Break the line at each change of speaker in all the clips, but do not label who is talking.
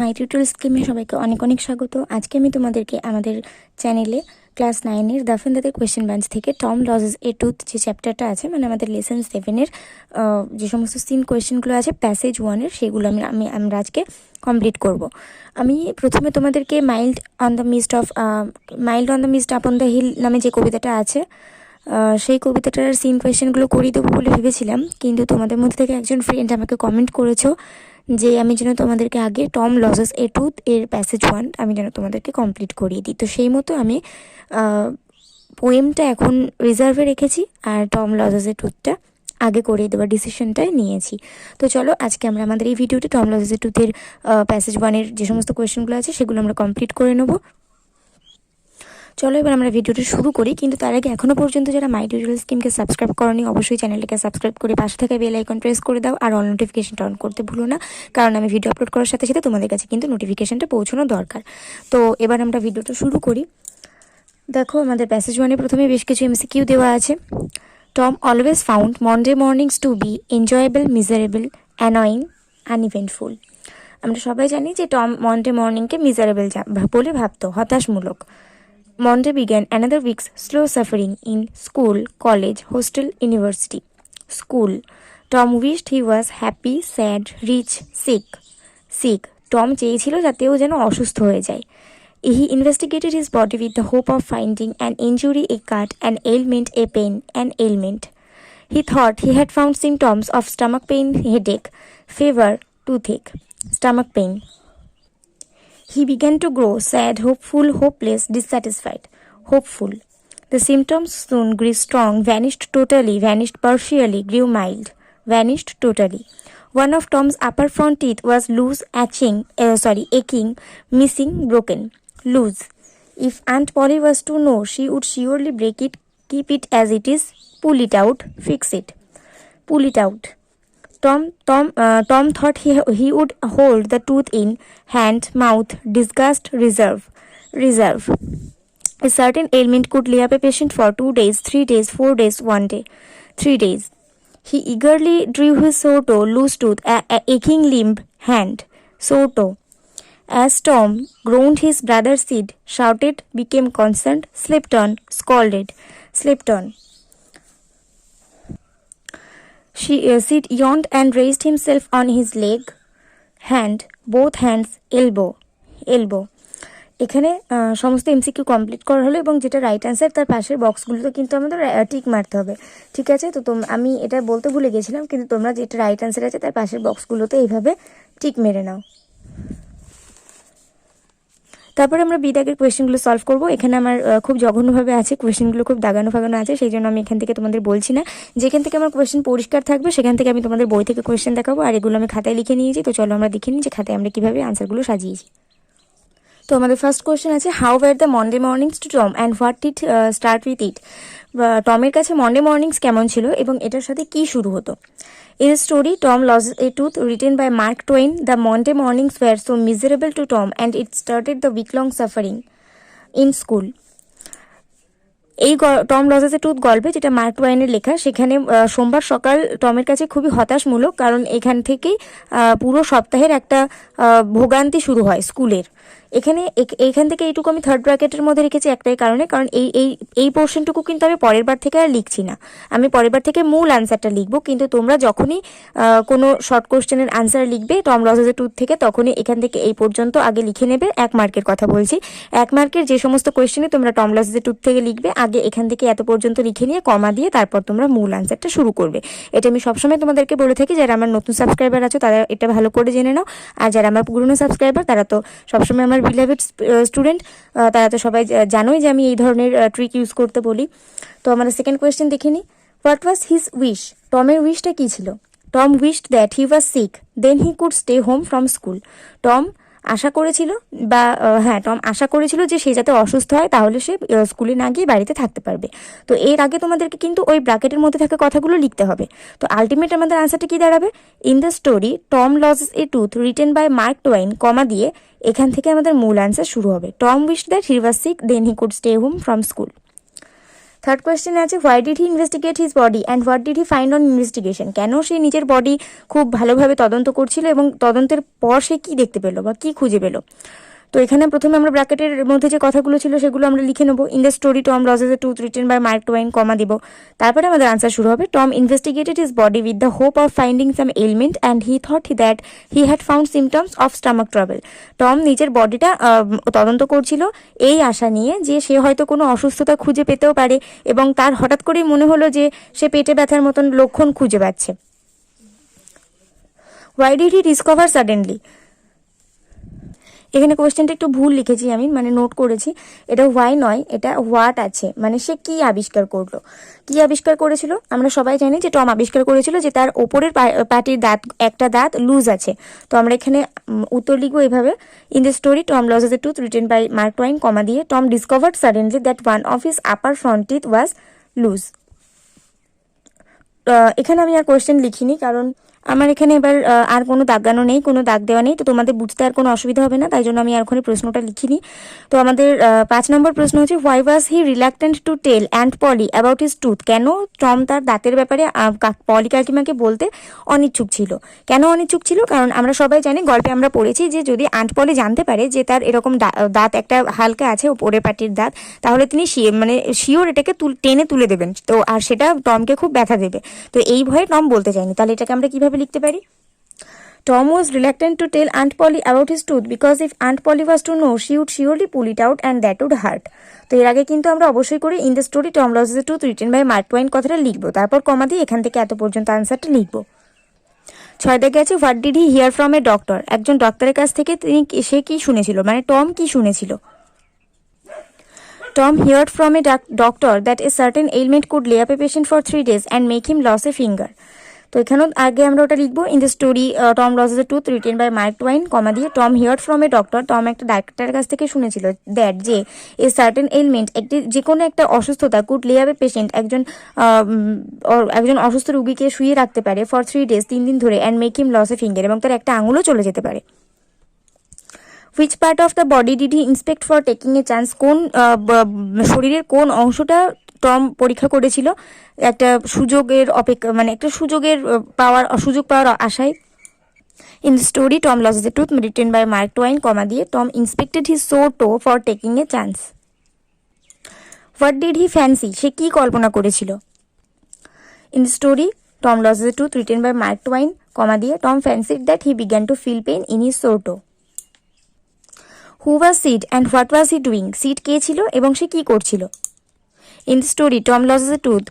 মাই tutorial স্কিমে সবাইকে অনেক অনেক স্বাগত। আজকে আমি তোমাদেরকে আমাদের চ্যানেলে ক্লাস 9-এর ডাফ অ্যান্ড ডাটের কোয়েশ্চেন ব্যাংক থেকে টম লজেস এ টুথ যে চ্যাপ্টারটা আছে, মানে আমাদের লেসন 7-এর যে সমস্ত সিন কোয়েশ্চেনগুলো আছে প্যাসেজ 1-এর, সেগুলো আমরা আজকে কমপ্লিট করব। আমি প্রথমে তোমাদেরকে mild on the mist upon the hill নামে যে কবিতাটা আছে সেই কবিতাটার সিন কোয়েশ্চেনগুলো করিয়ে দেবো বলে ভেবেছিলাম, কিন্তু তোমাদের মধ্যে থেকে একজন ফ্রেন্ড আমাকে কমেন্ট করেছো যে আমি যেন তোমাদেরকে আগে টম লজেস এ টুথ এর প্যাসেজ 1 আমি যেন তোমাদেরকে কমপ্লিট করিয়ে দিই। তো সেই মতো আমি পোয়েমটা এখন রিজার্ভে রেখেছি আর টম লজেস এ টুথটা আগে করিয়ে দেওয়ার ডিসিশনটাই নিয়েছি। তো চলো আজকে আমরা আমাদের এই ভিডিওতে টম লজেস এ টুথের প্যাসেজ 1-এর যে সমস্ত কোয়েশ্চেনগুলো আছে সেগুলো আমরা কমপ্লিট করে নেবো। চলো এবার আমরা ভিডিওটা শুরু করি, কিন্তু তার আগে এখনও পর্যন্ত যারা মাই টিউটোরিয়াল স্কিমকে সাবস্ক্রাইব করনি অবশ্যই চ্যানেলটাকে সাবস্ক্রাইব করে পাশে থাকা বেল আইকন প্রেস করে দাও আর অল নোটিফিকেশনটা অন করতে ভুলো না, কারণ আমি ভিডিও আপলোড করার সাথে সাথে তোমাদের কাছে কিন্তু নোটিফিকেশনটা পৌঁছানো দরকার। তো এবার আমরা ভিডিওটা শুরু করি। দেখো আমাদের প্যাসেজ 1-এ প্রথমে বেশ কিছু এমসিকিউ দেওয়া আছে। Tom always found Monday mornings to be enjoyable, miserable, annoying, uneventful. আমরা সবাই জানি যে টম মনডে মর্নিংকে মিজারেবল বলে ভাবতো, হতাশমূলক। Monday began another week's slow suffering in school, college, hostel, university. School. Tom wished he was happy, sad, rich, sick. Tom চেয়েছিল যাতে ও যেন অসুস্থ হয়ে যায়। He investigated his body with the hope of finding an injury, a cut, an ailment, a pain, an ailment. He thought he had found symptoms of stomach pain, headache, fever, toothache, stomach pain. He began to grow sad, hopeful, hopeless, dissatisfied. Hopeful. The symptoms soon grew strong, vanished totally, vanished partially, grew mild, vanished totally. One of Tom's upper front teeth was loose, aching, missing, broken. Loose. If Aunt Polly was to know, she would surely break it, keep it as it is, pull it out, fix it. Pull it out. Tom thought he would hold the tooth in hand, mouth, disgust, reserve. A certain ailment could lay up a patient for 2 days, 3 days, 4 days, 1 day, 3 days. He eagerly drew his sore toe, loose tooth, aching limb, hand, sore toe. As Tom groaned, his brother Sid shouted, became concerned, slept on, scolded, slept on. Sid yawned and raised himself on his leg, hand, both hands, elbow. এখানে সমস্ত MCQ complete করা হলো এবং যেটা right answer তার পাশের বক্সগুলোতে কিন্তু আমাদের টিক মারতে হবে, ঠিক আছে? তো আমি এটা বলতে ভুলে গেছিলাম, কিন্তু তোমরা যেটা রাইট অ্যান্সার আছে তার পাশের বক্সগুলোতে এইভাবে টিক মেরে নাও। তারপরে আমরা বি দাগের কোয়েশ্চেনগুলো সলভ করবো। এখানে আমার খুব জঘন্যভাবে আছে, কোয়েশ্চেনগুলো খুব দাগানো ফাগানো আছে, সেই জন্য আমি এখান থেকে তোমাদের বলছি না। যেখান থেকে আমার কোয়েশ্চেন পরিষ্কার থাকবে সেখান থেকে আমি তোমাদের বই থেকে কোয়েশ্চেন দেখাবো, আর এগুলো আমি খাতায় লিখে নিয়েছি। তো চলো আমরা দেখে নিই যে খাতায় আমরা কীভাবে আনসারগুলো সাজিয়েছি। তো আমাদের ফার্স্ট কোয়েশ্চেন আছে, how were the Monday mornings to Tom and what did start with it. টমের কাছে মনডে মর্নিংস কেমন ছিল এবং এটার সাথে কি শুরু হতো। In a story, Tom lost a tooth, written by Mark Twain, the Monday mornings were so miserable to Tom and it started the week-long suffering in school. এই টম লজেস এ টুথ গল্পে, যেটা mark টওয়াইনের লেখা, সেখানে সোমবার সকাল টমের কাছে খুবই হতাশমূলক, কারণ এখান থেকেই পুরো সপ্তাহের একটা ভোগান্তি শুরু হয় স্কুলের। এইখান থেকে এইটুকু আমি থার্ড ব্র্যাকেটের মধ্যে রেখেছি একটাই কারণে, কারণ এই পোর্শনটুকু কিন্তু আমি পরের বার থেকে আর লিখছি না, আমি পরের বার থেকে মূল আনসারটা লিখবো। কিন্তু তোমরা যখনই কোনো শর্ট কোশ্চেনের আনসার লিখবে টম লজেস এ টুথ থেকে, তখনই এখান থেকে এই পর্যন্ত আগে লিখে নেবে। 1 মার্কের কথা বলছি, 1 মার্কের যে সমস্ত কোয়েশ্চেনে তোমরা টম লজেস এ টুথ থেকে লিখবে, আগে এখান থেকে এত পর্যন্ত লিখে নিয়ে কমা দিয়ে তারপর তোমরা মূল আনসারটা শুরু করবে। এটা আমি সবসময় তোমাদেরকে বলে থাকি, যারা আমার নতুন সাবস্ক্রাইবার আছো তারা এটা ভালো করে জেনে নাও, আর যারা আমার পুরনো সাবস্ক্রাইবার তারা তো সবসময় আমার বিলিভেড স্টুডেন্ট, তারা তো সবাই জানোই যে আমি এই ধরনের ট্রিক ইউজ করতে বলি। তো আমাদের সেকেন্ড কোয়েশ্চেন দেখে নিই, হোয়াট ওয়াজ হিজ উইশ। টমের উইশটা কী ছিল। Tom wished that he was sick, then he could stay home from school. টম আশা করেছিল যে সে যাতে অসুস্থ হয়, তাহলে সে স্কুলে না গিয়ে বাড়িতে থাকতে পারবে। তো এর আগে তোমাদেরকে কিন্তু ওই ব্র্যাকেটের মধ্যে থাকা কথাগুলো লিখতে হবে। তো আলটিমেট আমাদের আনসারটা কি দাঁড়াবে, in the story Tom lodges a tooth written by Mark Twain, comma দিয়ে এখান থেকে আমাদের মূল আনসার শুরু হবে। Tom wished that he was sick, then he could stay home from school. Third কোয়েশ্চেনে আছে why did he investigate his body and what did he find on investigation, কেন সে নিজের বডি খুব ভালোভাবে তদন্ত করছিল এবং তদন্তের পর সে কী দেখতে পেলো বা কী খুঁজে পেলো। তো এখানে প্রথমে আমরা ব্র্যাকেটের মধ্যে যে কথাগুলো ছিল সেগুলো আমরা লিখে নেবো। In the story Tom lodges a tooth written by Mark Twain, comma দিব। তারপরে আমাদের আনসার শুরু হবে। Tom investigated his body with the hope of finding some element and he thought that he had found symptoms of stomach trouble. Tom নিজের বডিটা তদন্ত করছিল এই আশা নিয়ে যে সে হয়তো কোনো অসুস্থতা খুঁজে পেতেও পারে, এবং তার হঠাৎ করেই মনে হলো যে সে পেটে ব্যথার মতন লক্ষণ খুঁজে পাচ্ছে। Why did he discover suddenly, এখানে কোয়েশ্চেনটা একটু ভুল লিখেছি আমি, মানে নোট করেছি, এটা হোয়াই নয়, এটা হোয়াট আছে, মানে সে কি আবিষ্কার করলো, কি আবিষ্কার করেছিল। আমরা সবাই জানি যে টম আবিষ্কার করেছিল যে তার ওপরের পাটির দাঁত, একটা দাঁত লুজ আছে। তো আমরা এখানে উত্তর লিখবো এভাবে। In the story Tom lodges a tooth written by Mark Twain, comma দিয়ে Tom discovered suddenly that one of his upper front teeth was loose. এখানে আমি আর কোয়েশ্চেন লিখিনি, কারণ আমার এখানে এবার আর কোনো দাগানো নেই, কোনো দাগ দেওয়া নেই, তো তোমাদের বুঝতে আর কোনো অসুবিধা হবে না, তাই জন্য আমি আর ওখানে প্রশ্নটা লিখিনি। তো আমাদের 5 নম্বর প্রশ্ন হচ্ছে why was he reluctant to tell aunt Polly about his tooth, কেন টম তার দাঁতের ব্যাপারে পলি কাকিমাকে বলতে অনিচ্ছুক ছিল। কেন অনিচ্ছুক ছিল? কারণ আমরা সবাই জানি, গল্পে আমরা পড়েছি যে যদি আন্ট পলি জানতে পারে যে তার এরকম দাঁত একটা হালকা আছে ওপরে পাটির দাঁত, তাহলে তিনি মানে শিওর এটাকে টেনে তুলে দেবেন, তো আর সেটা টমকে খুব ব্যথা দেবে। তো এই ভয়ে টম বলতে চায়নি। তাহলে এটাকে আমরা কিভাবে লিখতে পারি? Tom was reluctant to tell Aunt Polly about his tooth because if Aunt Polly was to know, she would surely pull it out and that would hurt. তো এর আগে কিন্তু আমরা অবশ্যই করে in the story Tom lodges a tooth written by Mark Twain কথাটা লিখবো, তারপর কমা দিয়ে এখান থেকে এত পর্যন্ত আনসারটা লিখবো। 6 দেখে আছে what did he here from a doctor, একজন ডক্টরের কাছ থেকে সে কি শুনেছিল, মানে টম কি শুনেছিল। Tom heard from a doctor that a certain ailment could lay up a patient for 3 days and make him lose a finger. তো এখানেও আগে আমরা ওটা লিখবো। In the story Tom lodges a tooth written by Mark Twain, comma দিয়ে Tom heard from a doctor, Tom একটা ডাক্তারের কাছ থেকে শুনেছিল দ্যাট যে এ সার্টেন এলিমেন্ট, একটি যে কোনো একটা অসুস্থতা কুড লে আপ এ পেশেন্ট, একজন অসুস্থ রুগীকে শুয়ে রাখতে পারে ফর 3 days, 3 দিন ধরে, and make him lose a finger, এবং তার একটা আঙুলও চলে যেতে পারে। Which part of the body did he inspect for taking a chance, কোন শরীরের কোন অংশটা টম পরীক্ষা করেছিল একটা সুযোগের অপেক্ষা, মানে একটা সুযোগ পাওয়ার আশায়। In the story Tom lodges a tooth written by Mark Twain, comma দিয়ে Tom inspected his sore toe for taking a chance. What did he fancy, সে কি কল্পনা করেছিল। In the story Tom lodges a tooth written by Mark Twain, comma দিয়ে Tom fancied that he began to feel pain in his sore toe. Who was Sid and what was he doing, Sid কে ছিল এবং সে কি করছিল। In the story, Tom loses a tooth,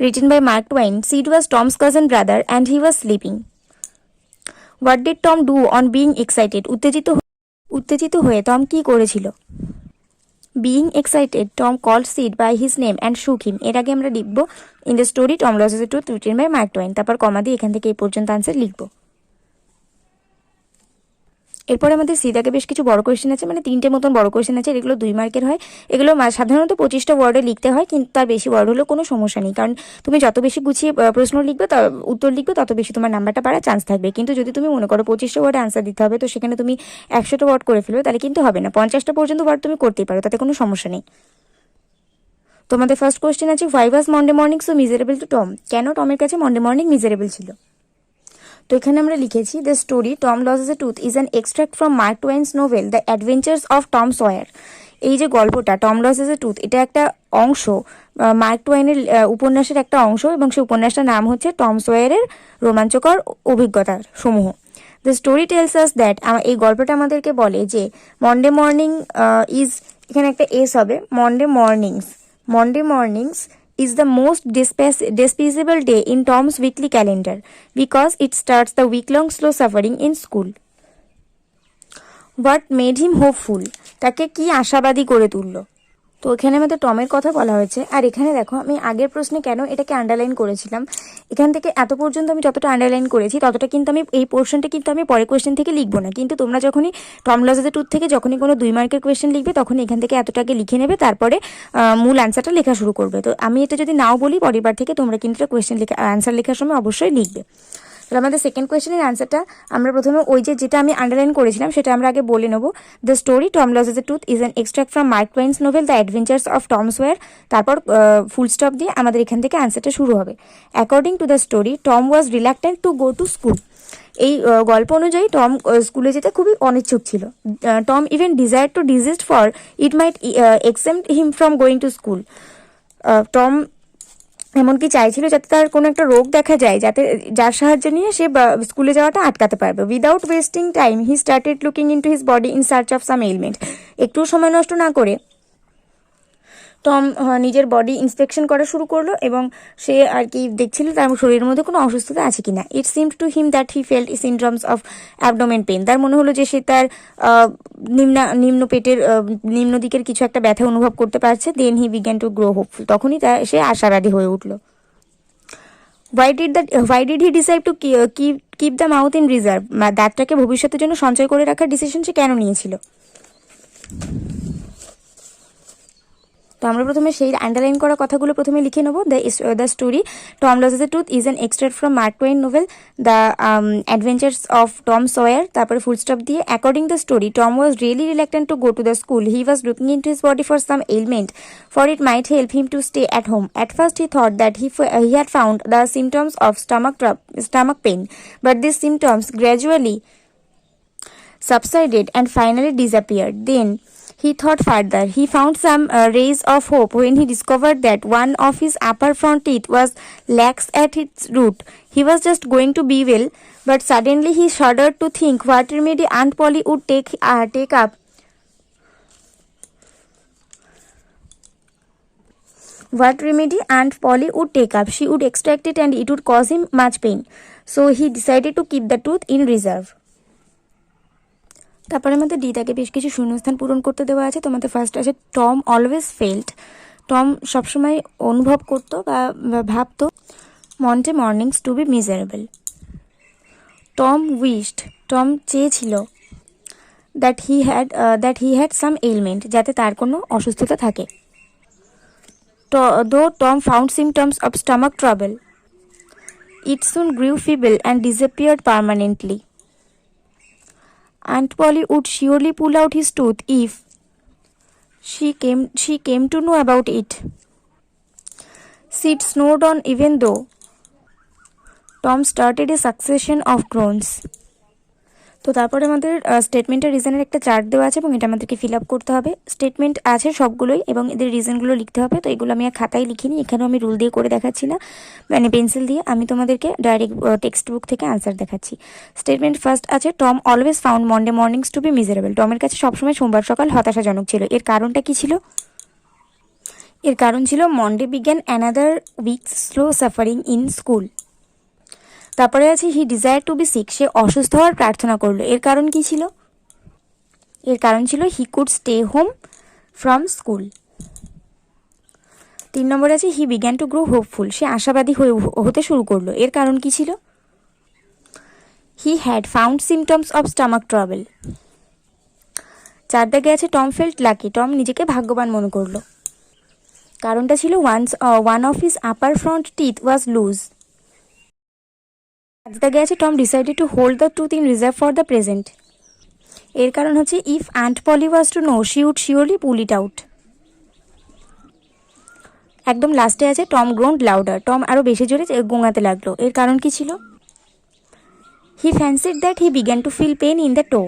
written by Mark Twain, Sid was Tom's cousin brother and he was sleeping. What did Tom do on being excited? উত্তেজিত হয়ে Tom কি করেছিল। Being excited, Tom called Sid by his name and shook him. এর আগে আমরা লিখবো in the story Tom loses a tooth, written by Mark Twain, তারপর কমা দিয়ে এখান থেকে এই পর্যন্ত আনসার লিখবো। এরপরে আমাদের সিদাকে বেশ কিছু বড় কোয়েশ্চেন আছে, মানে 3টে মতন বড় কোয়েশ্চেন আছে, এগুলো 2 মার্কের হয়। এগুলো সাধারণত 25টা ওয়ার্ডে লিখতে হয়, কিন্তু তার বেশি ওয়ার্ড হলেও কোনো সমস্যা নেই, কারণ তুমি যত বেশি গুছিয়ে প্রশ্ন লিখবে, উত্তর লিখবে, তত বেশি তোমার নাম্বারটা পাওয়ার চান্স থাকবে। কিন্তু যদি তুমি মনে করো 25টা ওয়ার্ডে আনসার দিতে হবে, তো সেখানে তুমি 100টা ওয়ার্ড করে ফেলবে, তাহলে কিন্তু হবে না। 50টা পর্যন্ত ওয়ার্ড তুমি করতেই পারো, তাতে কোনো সমস্যা নেই। তোমাদের ফার্স্ট কোয়েশ্চেন আছে why was Monday morning so miserable to Tom, কেন টমের কাছে মন্ডে মর্নিং মিজারেবল ছিল। তো এখানে আমরা লিখেছি the story Tom lodges a tooth is an extract from Mark Twain's novel the adventures of Tom Sawyer. এই যে গল্পটা টম লজেস এ টুথ, এটা একটা অংশ মার্ক টোয়েইনের উপন্যাসের একটা অংশ, এবং সেই উপন্যাসটার নাম হচ্ছে টম সয়ারের রোমাঞ্চকর অভিজ্ঞতার সমূহ। The story tells us that, এই গল্পটা আমাদেরকে বলে যে মন্ডে মর্নিং ইজ, এখানে একটা এস হবে, Monday mornings is the most despicable day in Tom's weekly calendar because it starts the week-long slow suffering in school. What made him hopeful? তাকে কি আশাবাদী করে তুললো। তো এখানে আমাদের টমের কথা বলা হয়েছে, আর এখানে দেখো আমি আগের প্রশ্নে কেন এটাকে আন্ডারলাইন করেছিলাম, এখান থেকে এত পর্যন্ত আমি যতটা আন্ডারলাইন করেছি ততটা কিন্তু আমি এই পোর্শনটা কিন্তু আমি পরের কোয়েশ্চেন থেকে লিখবো না, কিন্তু তোমরা যখনই টম লজেস এ টুথ থেকে যখনই কোনো 2 মার্কের কোয়েশ্চেন লিখবে, তখন এখান থেকে এতটাকে লিখে নেবে, তারপরে মূল আনসারটা লেখা শুরু করবে। তো আমি এটা যদি নাও বলি পরের বার থেকে তোমরা কিন্তু কোয়েশ্চেন আনসার লেখার সময় অবশ্যই লিখবে। তাহলে আমাদের সেকেন্ড কোয়েশ্চেনের আনসারটা আমরা প্রথমে ওই যেটা আমি আন্ডারলাইন করেছিলাম সেটা আমরা আগে বলে নেব। The story Tom lodges a tooth is an extract from Mark Twain's novel the adventures of Tom Sawyer. তারপর ফুল স্টপ দিয়ে আমাদের এখান থেকে আনসারটা শুরু হবে। According to the story Tom was reluctant to go to school. এই গল্প অনুযায়ী টম স্কুলে যেতে খুবই অনিচ্ছুক ছিল। Tom even desire to disease for it might exempt him from going to school. Tom এমনকি চাইছিল যাতে তার কোনো একটা রোগ দেখা যায় যার সাহায্য নিয়ে সে স্কুলে যাওয়াটা আটকাতে পারবে। Without wasting time he started looking into his body in search of some element. একটু সময় নষ্ট না করে টম নিজের বডি ইন্সপেকশন করা শুরু করলো এবং সে আর কি দেখছিল তার শরীরের মধ্যে কোনো অসুস্থতা আছে কিনা। It seemed to him that he felt syndromes of abdomen pain. তার মনে হলো যে সে তার নিম্ন পেটের নিম্ন দিকের কিছু একটা ব্যথা অনুভব করতে পারছে। Then he began to grow hopeful. তখনই সে আশাবাদী হয়ে উঠল। Why did he decide to keep the mouth in reserve? দাঁতটাকে ভবিষ্যতের জন্য সঞ্চয় করে রাখার ডিসিশন সে কেন নিয়েছিল? তো আমরা প্রথমে সেই আন্ডারলাইন করা কথাগুলো প্রথমে লিখে নেব। The story Tom lodges a tooth is an extract from Mark Twain novel the adventures of Tom Sawyer. তারপরে ফুল স্টপ দিয়ে according the story Tom was really reluctant to go to the school. He was looking in to his body for some ailment for it might help him to stay at home. At first he thought that he had found the symptoms of stomach pain, but these symptoms gradually subsided and finally disappeared. Then he thought further. He found some rays of hope when he discovered that one of his upper front teeth was lax at its root. He was just going to be well, but suddenly he shuddered to think what remedy Aunt Polly would take up. What remedy Aunt Polly would take up. She would extract it and it would cause him much pain. So he decided to keep the tooth in reserve. তারপরে আমাদের D তাকে বেশ কিছু শূন্যস্থান পূরণ করতে দেওয়া আছে। তোমাদের ফার্স্ট আছে টম অলওয়েজ ফেল্ট। টম সবসময় অনুভব করতো বা ভাবতো Monday mornings to be miserable. Tom wished. Tom চেয়েছিল that he had some element, যাতে তার কোনো অসুস্থতা থাকে। Though Tom found symptoms of stomach trouble, it soon grew feeble and disappeared permanently. Aunt Polly would surely pull out his tooth if she came to know about it. Sid snowed on even though Tom started a succession of groans. তো তারপরে আমাদের স্টেটমেন্টের রিজনের একটা chart দেওয়া আছে এবং এটা আমাদেরকে ফিল আপ করতে হবে। স্টেটমেন্ট আছে সবগুলোই এবং এদের রিজনগুলো লিখতে হবে। তো এগুলো আমি আর খাতায় লিখিনি, এখানেও আমি রুল দিয়ে করে দেখাচ্ছি না, মানে পেন্সিল দিয়ে। আমি তোমাদেরকে ডাইরেক্ট টেক্সট বুক থেকে আনসার দেখাচ্ছি। স্টেটমেন্ট ফার্স্ট আছে Tom always found Monday mornings to be miserable. টমের কাছে সবসময় সোমবার সকাল হতাশাজনক ছিল। এর কারণটা কি ছিল? এর কারণ ছিল মন্ডে বিজ্ঞান another weeks slow suffering in school. তারপরে আছে হি ডিজায়ার টু বি সিক। সে অসুস্থ হওয়ার প্রার্থনা করলো। এর কারণ কি ছিল? এর কারণ ছিল he could stay home from school. 3 নম্বরে আছে he began to grow hopeful. সে আশাবাদী হতে শুরু করলো। এর কারণ কি ছিল? He had found symptoms of stomach trouble. 4 দাগে আছে টম ফেল্ট লাকি। টম নিজেকে ভাগ্যবান মনে করলো। কারণটা ছিল one of his upper front teeth was loose. 5 দাগে আছে Tom decided to hold the tooth in reserve for the present. এর কারণ হচ্ছে if aunt Polly was to know she would surely pull it out. একদম লাস্টে আছে Tom গ্রোন্ড louder. Tom আরও বেশি জোরে গোঙাতে লাগলো। এর কারণ কি ছিল? He fancied that he began to feel pain in the toe.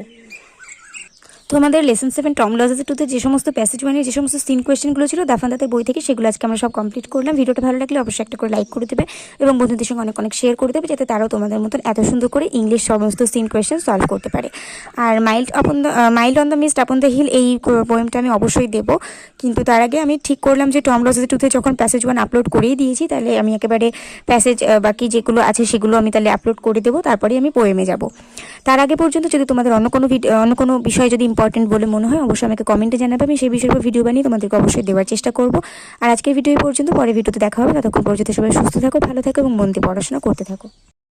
তো আমাদের লেসন 7 টম লজেস এ টুথে যে সমস্ত প্যাসেজ ওয়ানের যে সমস্ত সিন কোয়েশ্চেনগুলো ছিল ডাফ অ্যান্ড ডাটের বই থেকে, সেগুলো আজকে আমরা সব কমপ্লিট করলাম। ভিডিওটা ভালো লাগলে অবশ্যই একটা করে লাইক করে দেবে এবং বন্ধুদের সঙ্গে অনেক অনেক শেয়ার করে দেবে, যাতে তারাও তোমাদের মতন এত সুন্দর করে ইংলিশ সমস্ত সিন কোয়েশ্চেন সলভ করতে পারে। আর mild on the mist upon the hill এই পোয়েমটা আমি অবশ্যই দেবো, কিন্তু তার আগে আমি ঠিক করলাম যে টম লজেস এ টুথে যখন প্যাসেজ 1 আপলোড করেই দিয়েছি, তাহলে আমি একেবারে প্যাসেজ বাকি যেগুলো আছে সেগুলো আমি তাহলে আপলোড করে দেবো, তারপরেই আমি পোয়েমে যাব। তার আগে পর্যন্ত যদি তোমাদের অন্য কোনো বিষয় যদি ইম্পর্টেন্ট বলে মনে হয় অবশ্যই আমাকে কমেন্টে জানাবে। আমি সেই বিষয়ের উপর ভিডিও বানিয়ে তোমাদেরকে অবশ্যই দেওয়ার চেষ্টা করব। আর আজকের ভিডিও পর্যন্ত, পরের ভিডিওতে দেখা হবে। ততক্ষণ পর্যন্ত সবাই সুস্থ থাকো, ভালো থাকো এবং মন দিয়ে পড়াশোনা করতে থাকো।